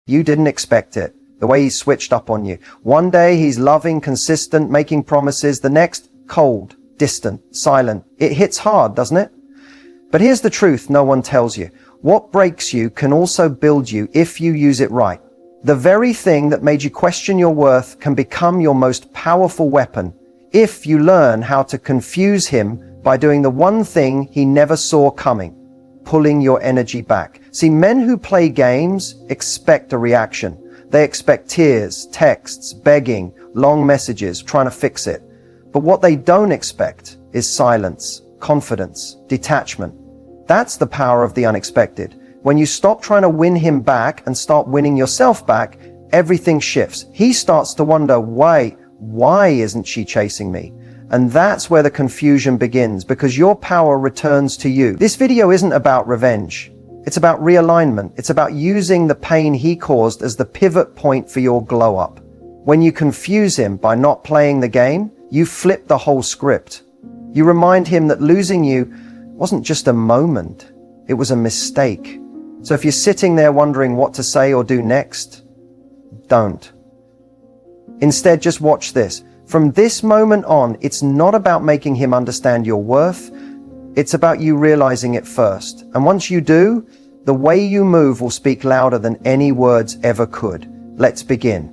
You didn't expect it, the way he switched up on you. One day he's loving, consistent, making promises. The next, cold, distant, silent. It hits hard, doesn't it? But here's the truth no one tells you. What breaks you can also build you if you use it right. The very thing that made you question your worth can become your most powerful weapon if you learn how to confuse him by doing the one thing he never saw coming, pulling your energy back. See, men who play games expect a reaction. They expect tears, texts, begging, long messages, trying to fix it. But what they don't expect is silence, confidence, detachment. That's the power of the unexpected. When you stop trying to win him back and start winning yourself back, everything shifts. He starts to wonder, why isn't she chasing me? And that's where the confusion begins, because your power returns to you. This video isn't about revenge. It's about realignment. It's about using the pain he caused as the pivot point for your glow up. When you confuse him by not playing the game, you flip the whole script. You remind him that losing you wasn't just a moment, it was a mistake. So if you're sitting there wondering what to say or do next, don't. Instead, just watch this. From this moment on, it's not about making him understand your worth. It's about you realizing it first. And once you do, the way you move will speak louder than any words ever could. Let's begin.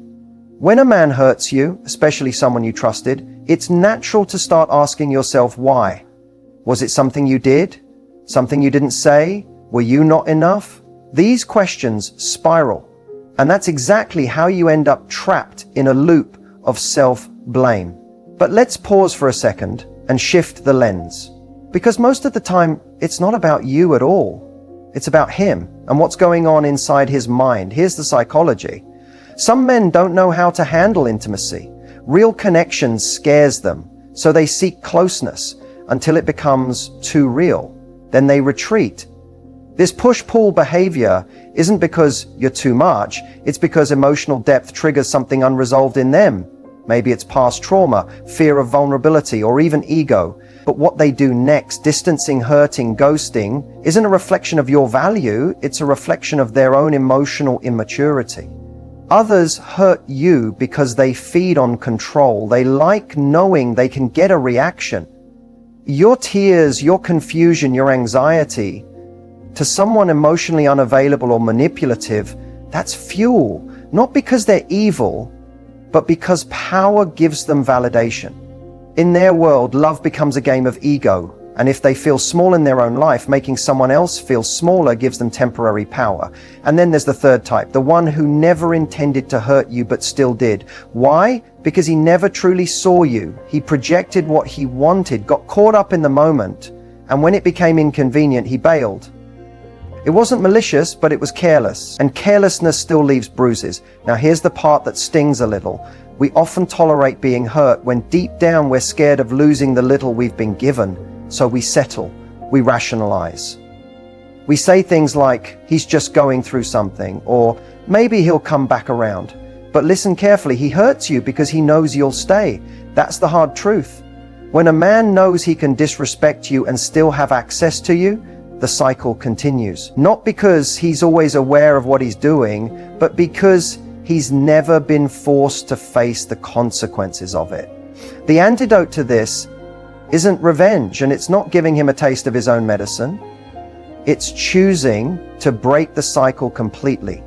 When a man hurts you, especially someone you trusted, it's natural to start asking yourself why. Was it something you did? Something you didn't say? Were you not enough? These questions spiral. And that's exactly how you end up trapped in a loop of self-blame. But let's pause for a second and shift the lens. Because most of the time, it's not about you at all. It's about him and what's going on inside his mind. Here's the psychology. Some men don't know how to handle intimacy. Real connection scares them, so they seek closeness until it becomes too real. Then they retreat. This push-pull behavior isn't because you're too much, it's because emotional depth triggers something unresolved in them. Maybe it's past trauma, fear of vulnerability, or even ego. But what they do next, distancing, hurting, ghosting, isn't a reflection of your value, it's a reflection of their own emotional immaturity. Others hurt you because they feed on control. They like knowing they can get a reaction. Your tears, your confusion, your anxiety, to someone emotionally unavailable or manipulative, that's fuel. Not because they're evil, but because power gives them validation. In their world, love becomes a game of ego. And if they feel small in their own life, making someone else feel smaller gives them temporary power. And then there's the third type, the one who never intended to hurt you but still did. Why? Because he never truly saw you. He projected what he wanted, got caught up in the moment, and when it became inconvenient, he bailed. It wasn't malicious, but it was careless, and carelessness still leaves bruises. Now here's the part that stings a little. We often tolerate being hurt when deep down we're scared of losing the little we've been given. So we settle, we rationalize. We say things like, he's just going through something, or maybe he'll come back around. But listen carefully, he hurts you because he knows you'll stay. That's the hard truth. When a man knows he can disrespect you and still have access to you, the cycle continues. Not because he's always aware of what he's doing, but because he's never been forced to face the consequences of it. The antidote to this isn't revenge, and it's not giving him a taste of his own medicine. It's choosing to break the cycle completely.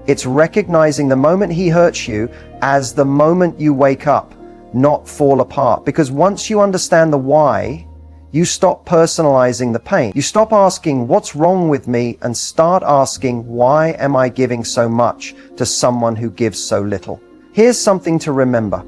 It's recognizing the moment he hurts you as the moment you wake up, not fall apart. Because once you understand the why, you stop personalizing the pain. You stop asking, what's wrong with me, and start asking, why am I giving so much to someone who gives so little? Here's something to remember.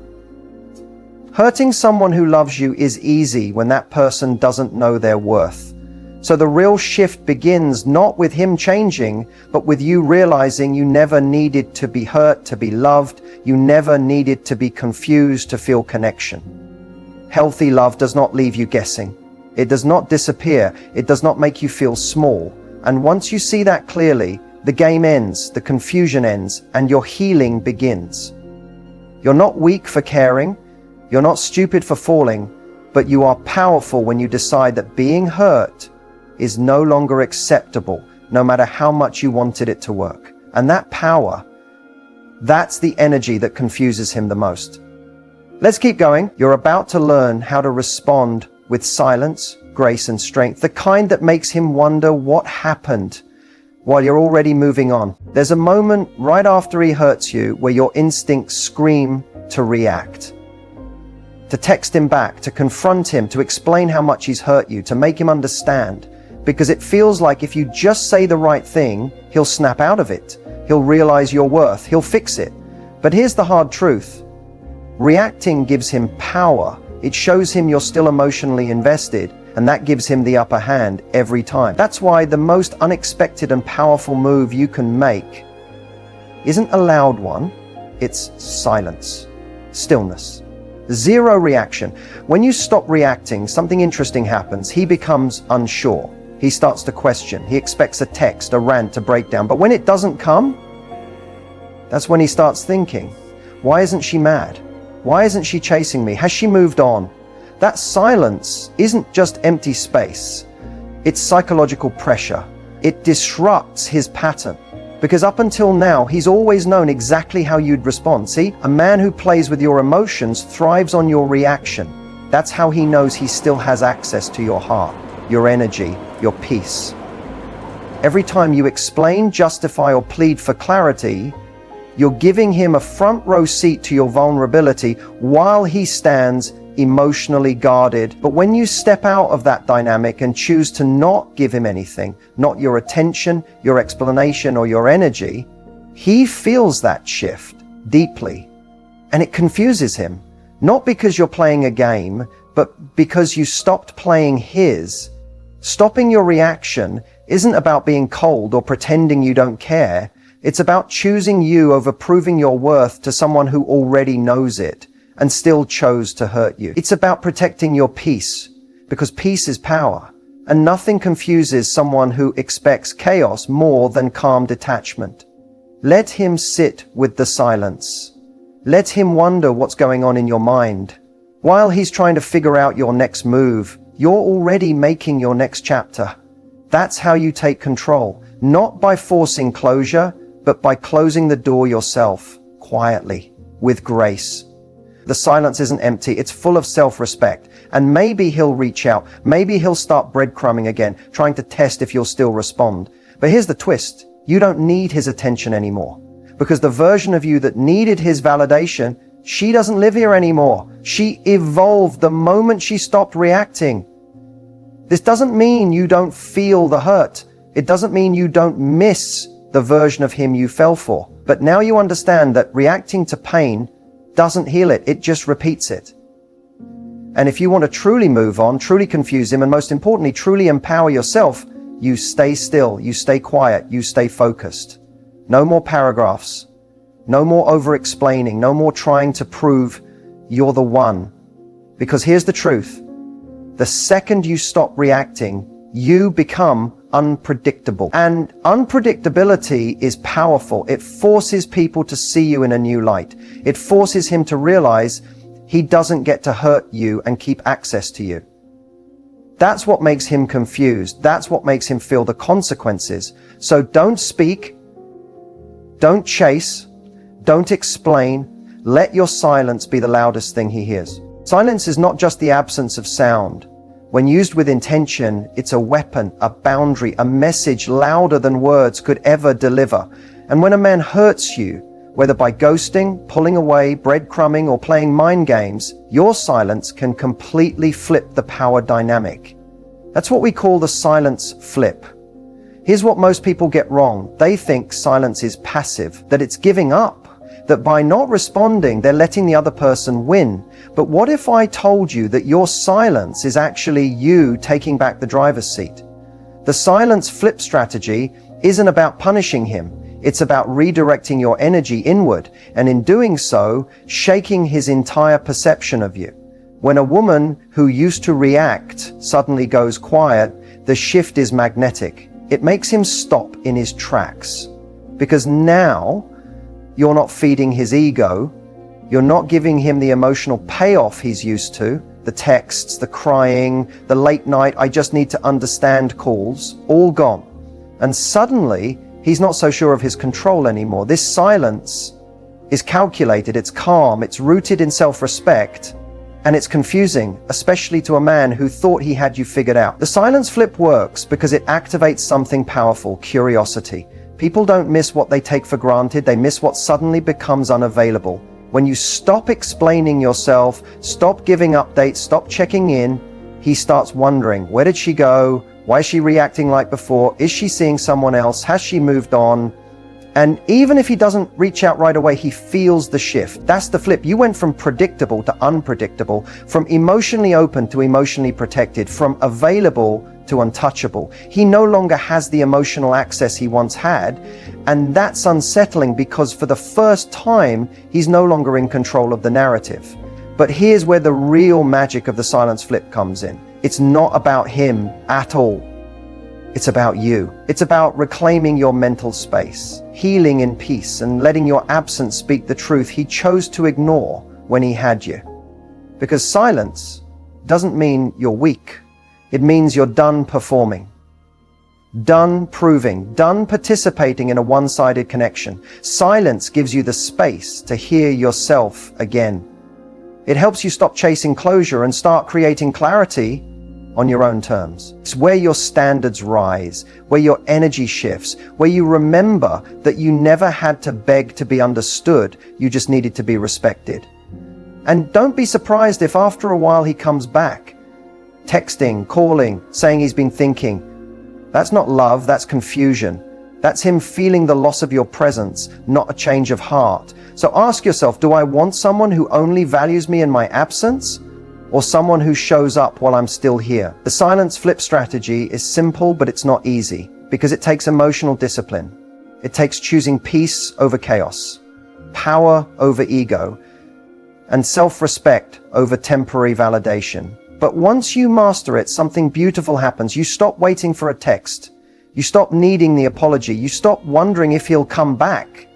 Hurting someone who loves you is easy when that person doesn't know their worth. So the real shift begins not with him changing, but with you realizing you never needed to be hurt to be loved. You never needed to be confused to feel connection. Healthy love does not leave you guessing. It does not disappear. It does not make you feel small. And once you see that clearly, the game ends, the confusion ends, and your healing begins. You're not weak for caring. You're not stupid for falling, but you are powerful when you decide that being hurt is no longer acceptable, no matter how much you wanted it to work. And that power, That's the energy that confuses him the most. Let's keep going. You're about to learn how to respond with silence, grace, and strength, the kind that makes him wonder what happened while you're already moving on. There's a moment right after he hurts you where your instincts scream to react, to text him back, to confront him, to explain how much he's hurt you, to make him understand, because it feels like if you just say the right thing, he'll snap out of it. He'll realize your worth. He'll fix it. But here's the hard truth. Reacting gives him power. It shows him you're still emotionally invested, and that gives him the upper hand every time. That's why the most unexpected and powerful move you can make isn't a loud one. It's silence, stillness, zero reaction. When you stop reacting, something interesting happens. He becomes unsure. He starts to question. He expects a text, a rant, a breakdown. But when it doesn't come, that's when he starts thinking, why isn't she mad? Why isn't she chasing me? Has she moved on? That silence isn't just empty space. It's psychological pressure. It disrupts his pattern. Because up until now, he's always known exactly how you'd respond. See, a man who plays with your emotions thrives on your reaction. That's how he knows he still has access to your heart, your energy, your peace. Every time you explain, justify, or plead for clarity, you're giving him a front row seat to your vulnerability while he stands emotionally guarded. But when you step out of that dynamic and choose to not give him anything, not your attention, your explanation, or your energy, he feels that shift deeply. And it confuses him, not because you're playing a game, but because you stopped playing his. Stopping your reaction isn't about being cold or pretending you don't care. It's about choosing you over proving your worth to someone who already knows it and still chose to hurt you. It's about protecting your peace, because peace is power, and nothing confuses someone who expects chaos more than calm detachment. Let him sit with the silence. Let him wonder what's going on in your mind. While he's trying to figure out your next move, you're already making your next chapter. That's how you take control, not by forcing closure, but by closing the door yourself, quietly, with grace. The silence isn't empty, it's full of self-respect. And maybe he'll reach out, maybe he'll start breadcrumbing again, trying to test if you'll still respond. But here's the twist, you don't need his attention anymore. Because the version of you that needed his validation, she doesn't live here anymore. She evolved the moment she stopped reacting. This doesn't mean you don't feel the hurt. It doesn't mean you don't miss the version of him you fell for. But now you understand that reacting to pain doesn't heal it, it just repeats it. And if you want to truly move on, truly confuse him, and most importantly, truly empower yourself, you stay still, you stay quiet, you stay focused. No more paragraphs, no more over-explaining, no more trying to prove you're the one. Because here's the truth. The second you stop reacting, you become unpredictable. And unpredictability is powerful. It forces people to see you in a new light. It forces him to realize he doesn't get to hurt you and keep access to you. That's what makes him confused. That's what makes him feel the consequences. So don't speak, don't chase, don't explain. Let your silence be the loudest thing he hears. Silence is not just the absence of sound. When used with intention, it's a weapon, a boundary, a message louder than words could ever deliver. And when a man hurts you, whether by ghosting, pulling away, breadcrumbing, or playing mind games, your silence can completely flip the power dynamic. That's what we call the silence flip. Here's what most people get wrong. They think silence is passive, that it's giving up, that by not responding, they're letting the other person win. But what if I told you that your silence is actually you taking back the driver's seat? The silence flip strategy isn't about punishing him. It's about redirecting your energy inward, and in doing so, shaking his entire perception of you. When a woman who used to react suddenly goes quiet, the shift is magnetic. It makes him stop in his tracks. Because now, you're not feeding his ego. You're not giving him the emotional payoff he's used to. The texts, the crying, the late night, I just need to understand calls, all gone. And suddenly, he's not so sure of his control anymore. This silence is calculated, it's calm, it's rooted in self-respect, and it's confusing, especially to a man who thought he had you figured out. The silence flip works because it activates something powerful, curiosity. People don't miss what they take for granted, they miss what suddenly becomes unavailable. When you stop explaining yourself, stop giving updates, stop checking in, he starts wondering, where did she go? Why is she reacting like before? Is she seeing someone else? Has she moved on? And even if he doesn't reach out right away, he feels the shift. That's the flip. You went from predictable to unpredictable, from emotionally open to emotionally protected, from available to untouchable. He no longer has the emotional access he once had, and that's unsettling because for the first time, he's no longer in control of the narrative. But here's where the real magic of the silence flip comes in. It's not about him at all. It's about you. It's about reclaiming your mental space, healing in peace, and letting your absence speak the truth he chose to ignore when he had you. Because silence doesn't mean you're weak. It means you're done performing, done proving, done participating in a one-sided connection. Silence gives you the space to hear yourself again. It helps you stop chasing closure and start creating clarity on your own terms. It's where your standards rise, where your energy shifts, where you remember that you never had to beg to be understood, you just needed to be respected. And don't be surprised if after a while he comes back, texting, calling, saying he's been thinking. That's not love, that's confusion. That's him feeling the loss of your presence, not a change of heart. So ask yourself, do I want someone who only values me in my absence? Or someone who shows up while I'm still here? The silence flip strategy is simple, but it's not easy because it takes emotional discipline. It takes choosing peace over chaos, power over ego, and self-respect over temporary validation. But once you master it, something beautiful happens. You stop waiting for a text. You stop needing the apology. You stop wondering if he'll come back.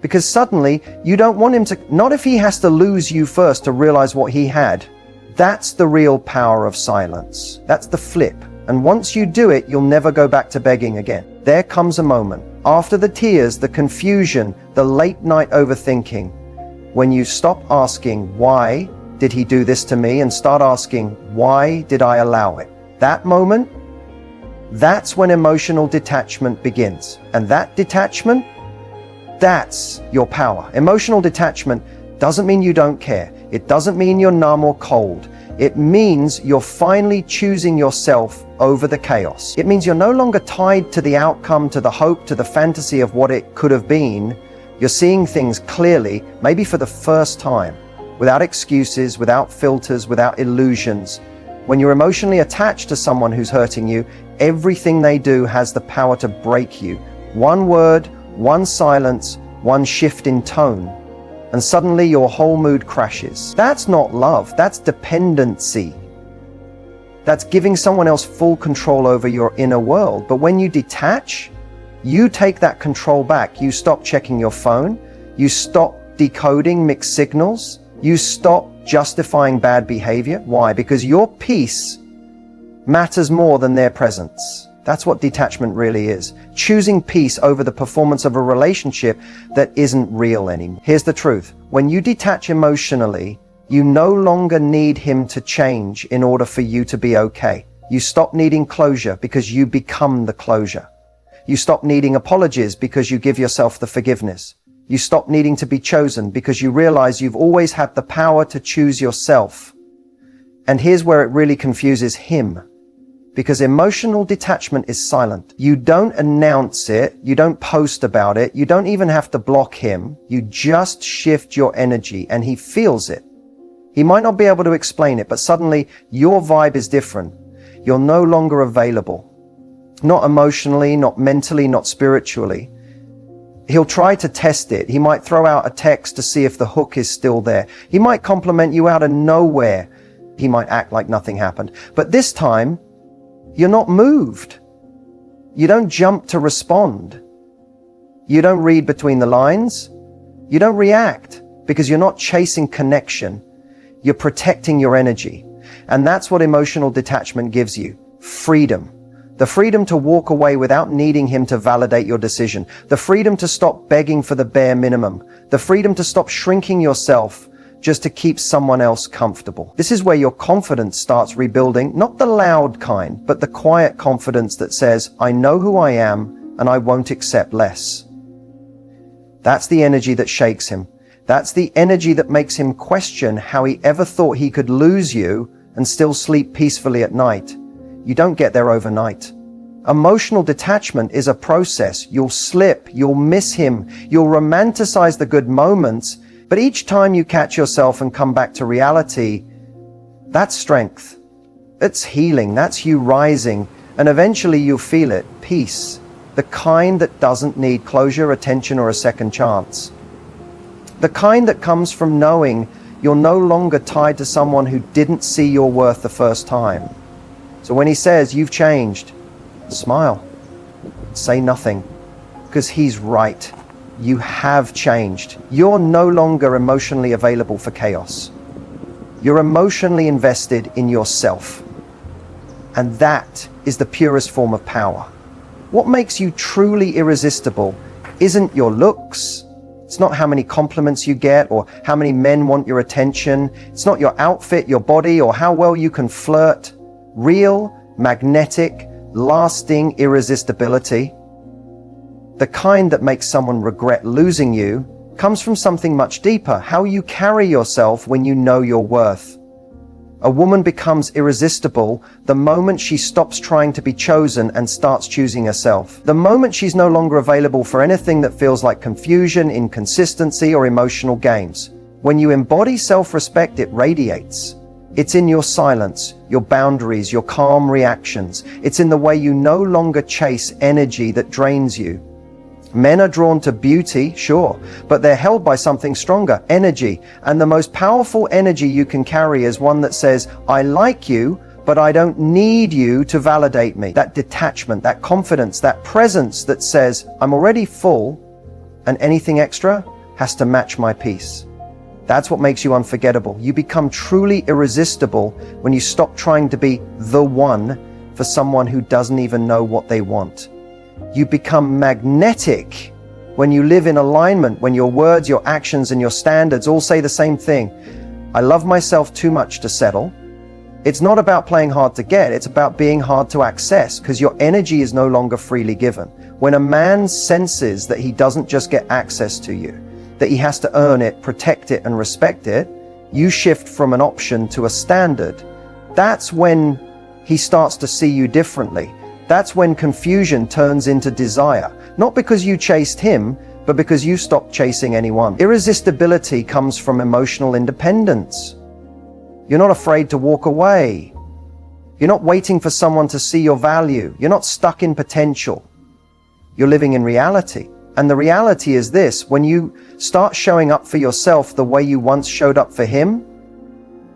Because suddenly you don't want him to, not if he has to lose you first to realize what he had. That's the real power of silence. That's the flip. And once you do it, you'll never go back to begging again. There comes a moment, after the tears, the confusion, the late night overthinking, when you stop asking, why did he do this to me? And start asking, why did I allow it? That moment, that's when emotional detachment begins. And that detachment, that's your power. Emotional detachment doesn't mean you don't care. It doesn't mean you're numb or cold. It means you're finally choosing yourself over the chaos. It means you're no longer tied to the outcome, to the hope, to the fantasy of what it could have been. You're seeing things clearly, maybe for the first time, without excuses, without filters, without illusions. When you're emotionally attached to someone who's hurting you, everything they do has the power to break you. One word, one silence, one shift in tone, and suddenly your whole mood crashes. That's not love, that's dependency. That's giving someone else full control over your inner world. But when you detach, you take that control back. You stop checking your phone, you stop decoding mixed signals, you stop justifying bad behavior. Why? Because your peace matters more than their presence. That's what detachment really is. Choosing peace over the performance of a relationship that isn't real anymore. Here's the truth. When you detach emotionally, you no longer need him to change in order for you to be okay. You stop needing closure because you become the closure. You stop needing apologies because you give yourself the forgiveness. You stop needing to be chosen because you realize you've always had the power to choose yourself. And here's where it really confuses him. Because emotional detachment is silent. You don't announce it, you don't post about it, you don't even have to block him. You just shift your energy and he feels it. He might not be able to explain it, but suddenly your vibe is different. You're no longer available. Not emotionally, not mentally, not spiritually. He'll try to test it. He might throw out a text to see if the hook is still there. He might compliment you out of nowhere. He might act like nothing happened. But this time, you're not moved. You don't jump to respond. You don't read between the lines. You don't react because you're not chasing connection. You're protecting your energy. And that's what emotional detachment gives you. Freedom. The freedom to walk away without needing him to validate your decision. The freedom to stop begging for the bare minimum. The freedom to stop shrinking yourself just to keep someone else comfortable. This is where your confidence starts rebuilding, not the loud kind, but the quiet confidence that says, I know who I am and I won't accept less. That's the energy that shakes him. That's the energy that makes him question how he ever thought he could lose you and still sleep peacefully at night. You don't get there overnight. Emotional detachment is a process. You'll slip, you'll miss him, you'll romanticize the good moments, but each time you catch yourself and come back to reality, that's strength. It's healing, that's you rising, and eventually you'll feel it, peace, the kind that doesn't need closure, attention, or a second chance. The kind that comes from knowing you're no longer tied to someone who didn't see your worth the first time. So when he says, you've changed, smile, say nothing, because he's right. You have changed. You're no longer emotionally available for chaos. You're emotionally invested in yourself. And that is the purest form of power. What makes you truly irresistible isn't your looks. It's not how many compliments you get or how many men want your attention. It's not your outfit, your body, or how well you can flirt. Real, magnetic, lasting irresistibility, the kind that makes someone regret losing you, comes from something much deeper, how you carry yourself when you know your worth. A woman becomes irresistible the moment she stops trying to be chosen and starts choosing herself. The moment she's no longer available for anything that feels like confusion, inconsistency, or emotional games. When you embody self-respect, it radiates. It's in your silence, your boundaries, your calm reactions. It's in the way you no longer chase energy that drains you. Men are drawn to beauty, sure, but they're held by something stronger, energy. And the most powerful energy you can carry is one that says, I like you, but I don't need you to validate me. That detachment, that confidence, that presence that says, I'm already full, and anything extra has to match my peace. That's what makes you unforgettable. You become truly irresistible when you stop trying to be the one for someone who doesn't even know what they want. You become magnetic when you live in alignment, when your words, your actions, and your standards all say the same thing. I love myself too much to settle. It's not about playing hard to get, it's about being hard to access, because your energy is no longer freely given. When a man senses that he doesn't just get access to you, that he has to earn it, protect it, and respect it, you shift from an option to a standard. That's when he starts to see you differently. That's when confusion turns into desire. Not because you chased him, but because you stopped chasing anyone. Irresistibility comes from emotional independence. You're not afraid to walk away. You're not waiting for someone to see your value. You're not stuck in potential. You're living in reality. And the reality is this: when you start showing up for yourself the way you once showed up for him,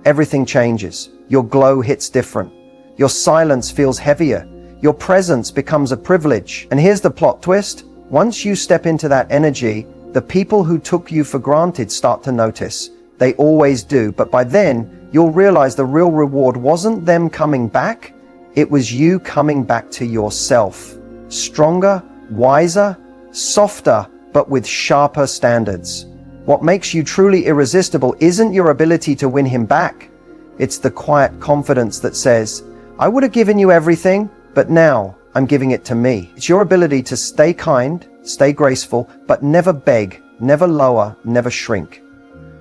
everything changes. Your glow hits different. Your silence feels heavier. Your presence becomes a privilege. And here's the plot twist. Once you step into that energy, the people who took you for granted start to notice. They always do. But by then, you'll realize the real reward wasn't them coming back. It was you coming back to yourself. Stronger, wiser, softer, but with sharper standards. What makes you truly irresistible isn't your ability to win him back. It's the quiet confidence that says, I would have given you everything, but now I'm giving it to me. It's your ability to stay kind, stay graceful, but never beg, never lower, never shrink.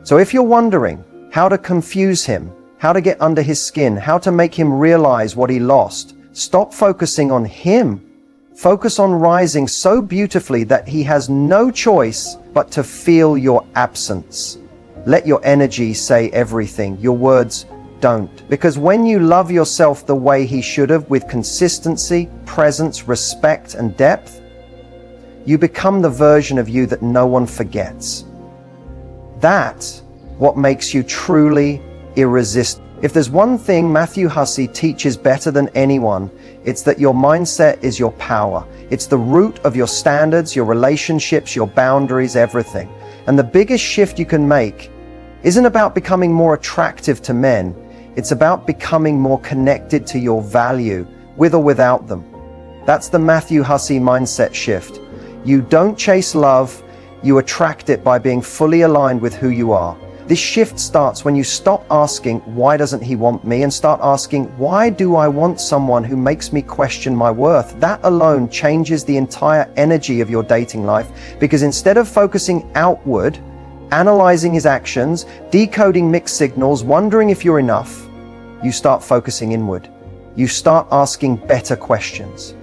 So if you're wondering how to confuse him, how to get under his skin, how to make him realize what he lost, stop focusing on him. Focus on rising so beautifully that he has no choice but to feel your absence. Let your energy say everything. Your words don't. Because when you love yourself the way he should have, with consistency, presence, respect, and depth, you become the version of you that no one forgets. That's what makes you truly irresistible. If there's one thing Matthew Hussey teaches better than anyone, it's that your mindset is your power. It's the root of your standards, your relationships, your boundaries, everything. And the biggest shift you can make isn't about becoming more attractive to men. It's about becoming more connected to your value, with or without them. That's the Matthew Hussey mindset shift. You don't chase love, you attract it by being fully aligned with who you are. This shift starts when you stop asking, why doesn't he want me? And start asking, why do I want someone who makes me question my worth? That alone changes the entire energy of your dating life, because instead of focusing outward, analyzing his actions, decoding mixed signals, wondering if you're enough, you start focusing inward. You start asking better questions.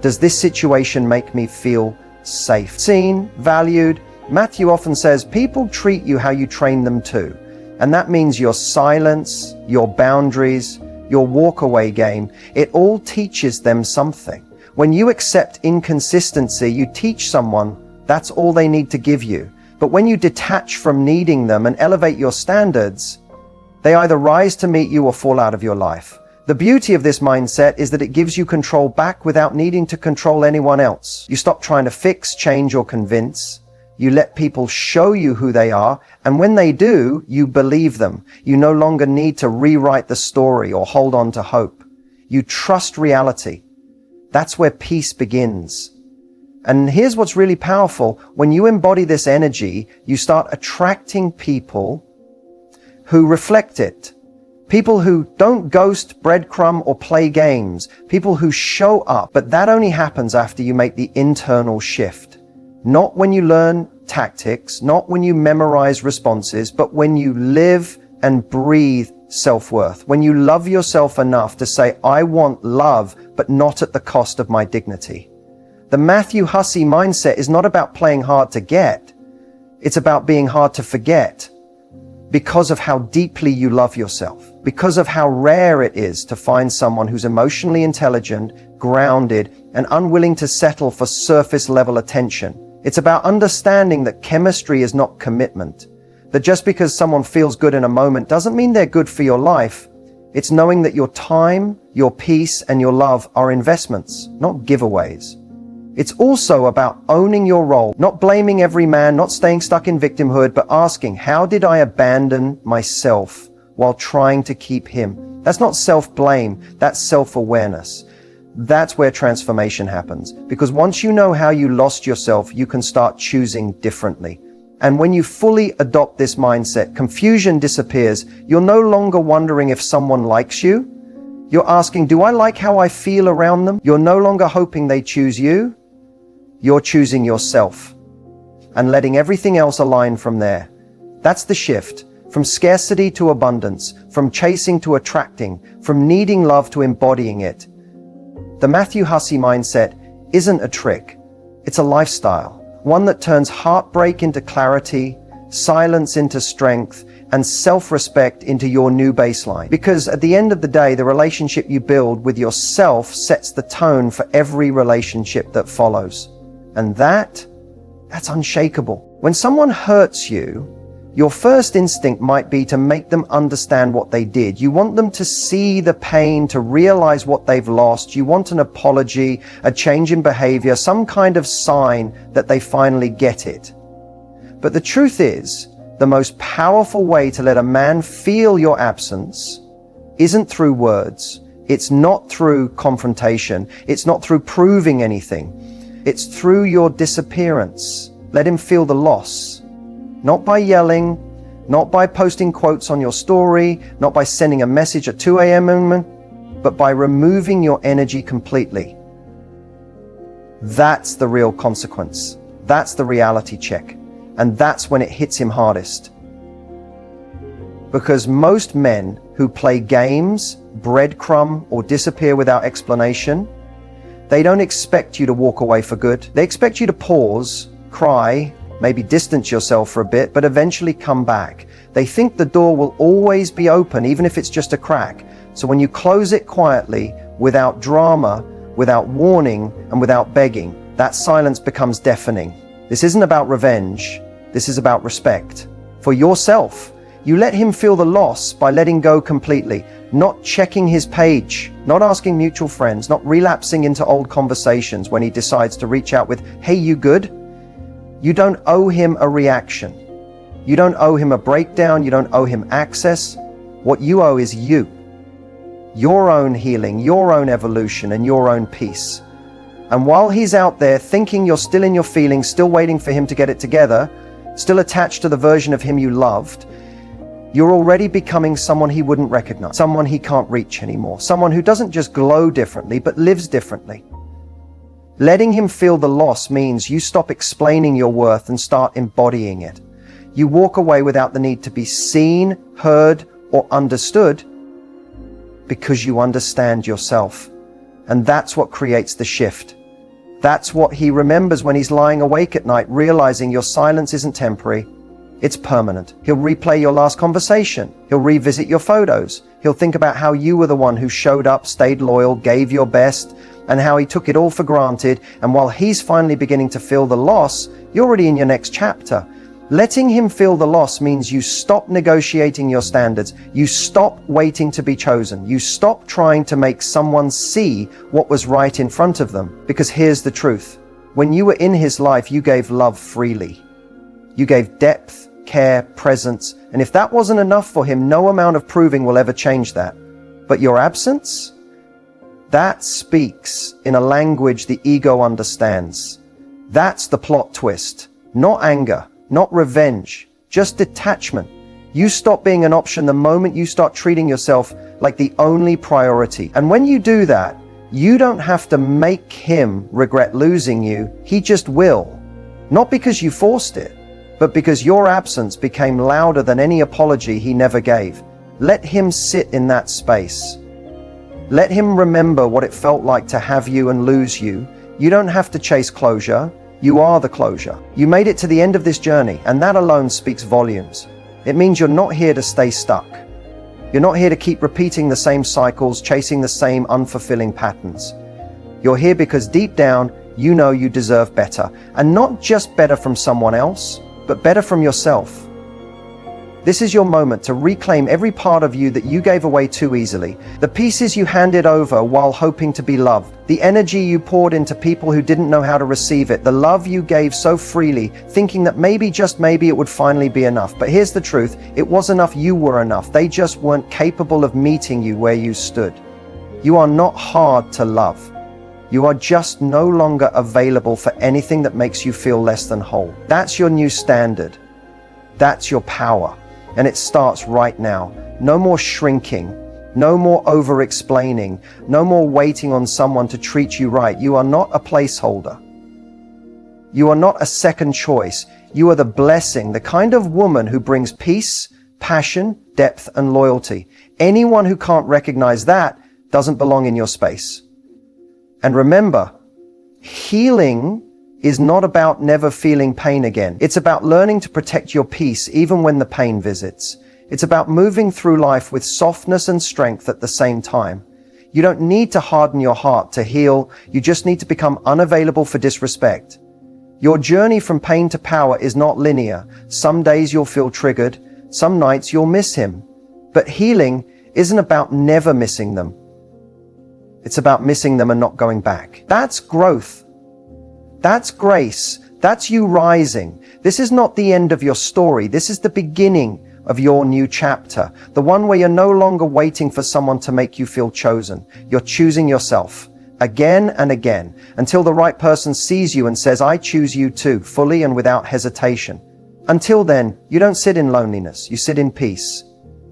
Does this situation make me feel safe, seen, valued? Matthew often says people treat you how you train them to. And that means your silence, your boundaries, your walk-away game, it all teaches them something. When you accept inconsistency, you teach someone that's all they need to give you. But when you detach from needing them and elevate your standards, they either rise to meet you or fall out of your life. The beauty of this mindset is that it gives you control back without needing to control anyone else. You stop trying to fix, change, or convince. You let people show you who they are, and when they do, you believe them. You no longer need to rewrite the story or hold on to hope. You trust reality. That's where peace begins. And here's what's really powerful. When you embody this energy, you start attracting people who reflect it. People who don't ghost, breadcrumb, or play games. People who show up. But that only happens after you make the internal shift. Not when you learn tactics, not when you memorize responses, but when you live and breathe self-worth. When you love yourself enough to say, I want love, but not at the cost of my dignity. The Matthew Hussey mindset is not about playing hard to get. It's about being hard to forget. Because of how deeply you love yourself, because of how rare it is to find someone who's emotionally intelligent, grounded, and unwilling to settle for surface level attention. It's about understanding that chemistry is not commitment, that just because someone feels good in a moment doesn't mean they're good for your life. It's knowing that your time, your peace, and your love are investments, not giveaways. It's also about owning your role, not blaming every man, not staying stuck in victimhood, but asking, how did I abandon myself while trying to keep him? That's not self-blame, that's self-awareness. That's where transformation happens. Because once you know how you lost yourself, you can start choosing differently. And when you fully adopt this mindset, confusion disappears. You're no longer wondering if someone likes you. You're asking, do I like how I feel around them? You're no longer hoping they choose you. You're choosing yourself and letting everything else align from there. That's the shift. From scarcity to abundance, from chasing to attracting, from needing love to embodying it. The Matthew Hussey mindset isn't a trick. It's a lifestyle, one that turns heartbreak into clarity, silence into strength, and self-respect into your new baseline. Because at the end of the day, the relationship you build with yourself sets the tone for every relationship that follows. And that's unshakable. When someone hurts you, your first instinct might be to make them understand what they did. You want them to see the pain, to realize what they've lost. You want an apology, a change in behavior, some kind of sign that they finally get it. But the truth is, the most powerful way to let a man feel your absence isn't through words. It's not through confrontation. It's not through proving anything. It's through your disappearance. Let him feel the loss. Not by yelling, not by posting quotes on your story, not by sending a message at 2 a.m., but by removing your energy completely. That's the real consequence. That's the reality check. And that's when it hits him hardest. Because most men who play games, breadcrumb, or disappear without explanation, they don't expect you to walk away for good. They expect you to pause, cry, maybe distance yourself for a bit, but eventually come back. They think the door will always be open, even if it's just a crack. So when you close it quietly, without drama, without warning, and without begging, that silence becomes deafening. This isn't about revenge. This is about respect. For yourself, you let him feel the loss by letting go completely, not checking his page, not asking mutual friends, not relapsing into old conversations when he decides to reach out with, hey, you good? You don't owe him a reaction. You don't owe him a breakdown. You don't owe him access. What you owe is you. Your own healing, your own evolution, and your own peace. And while he's out there thinking you're still in your feelings, still waiting for him to get it together, still attached to the version of him you loved, you're already becoming someone he wouldn't recognize, someone he can't reach anymore, someone who doesn't just glow differently, but lives differently. Letting him feel the loss means you stop explaining your worth and start embodying it. You walk away without the need to be seen, heard, or understood because you understand yourself. And that's what creates the shift. That's what he remembers when he's lying awake at night, realizing your silence isn't temporary, it's permanent. He'll replay your last conversation. He'll revisit your photos. He'll think about how you were the one who showed up, stayed loyal, gave your best, and how he took it all for granted. And while he's finally beginning to feel the loss, you're already in your next chapter. Letting him feel the loss means you stop negotiating your standards. You stop waiting to be chosen. You stop trying to make someone see what was right in front of them. Because here's the truth. When you were in his life, you gave love freely. You gave depth, care, presence. And if that wasn't enough for him, no amount of proving will ever change that. But your absence? That speaks in a language the ego understands. That's the plot twist. Not anger. Not revenge, just detachment. You stop being an option the moment you start treating yourself like the only priority. And when you do that, you don't have to make him regret losing you. He just will. Not because you forced it, but because your absence became louder than any apology he never gave. Let him sit in that space. Let him remember what it felt like to have you and lose you. You don't have to chase closure. You are the closure. You made it to the end of this journey, and that alone speaks volumes. It means you're not here to stay stuck. You're not here to keep repeating the same cycles, chasing the same unfulfilling patterns. You're here because deep down, you know you deserve better. And not just better from someone else, but better from yourself. This is your moment to reclaim every part of you that you gave away too easily. The pieces you handed over while hoping to be loved. The energy you poured into people who didn't know how to receive it. The love you gave so freely, thinking that maybe, just maybe, it would finally be enough. But here's the truth. It was enough. You were enough. They just weren't capable of meeting you where you stood. You are not hard to love. You are just no longer available for anything that makes you feel less than whole. That's your new standard. That's your power. And it starts right now. No more shrinking, no more over-explaining, no more waiting on someone to treat you right. You are not a placeholder. You are not a second choice. You are the blessing, the kind of woman who brings peace, passion, depth, and loyalty. Anyone who can't recognize that doesn't belong in your space. And remember, healing is not about never feeling pain again. It's about learning to protect your peace even when the pain visits. It's about moving through life with softness and strength at the same time. You don't need to harden your heart to heal. You just need to become unavailable for disrespect. Your journey from pain to power is not linear. Some days you'll feel triggered. Some nights you'll miss him. But healing isn't about never missing them. It's about missing them and not going back. That's growth. That's grace. That's you rising. This is not the end of your story. This is the beginning of your new chapter. The one where you're no longer waiting for someone to make you feel chosen. You're choosing yourself again and again until the right person sees you and says, I choose you too, fully and without hesitation. Until then, you don't sit in loneliness. You sit in peace.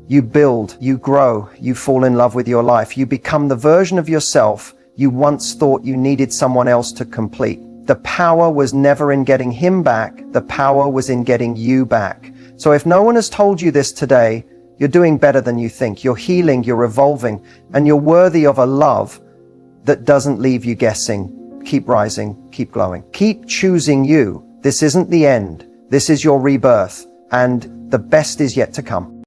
You build, you grow, you fall in love with your life. You become the version of yourself you once thought you needed someone else to complete. The power was never in getting him back. The power was in getting you back. So if no one has told you this today, you're doing better than you think. You're healing, you're evolving, and you're worthy of a love that doesn't leave you guessing. Keep rising, keep glowing. Keep choosing you. This isn't the end. This is your rebirth, and the best is yet to come.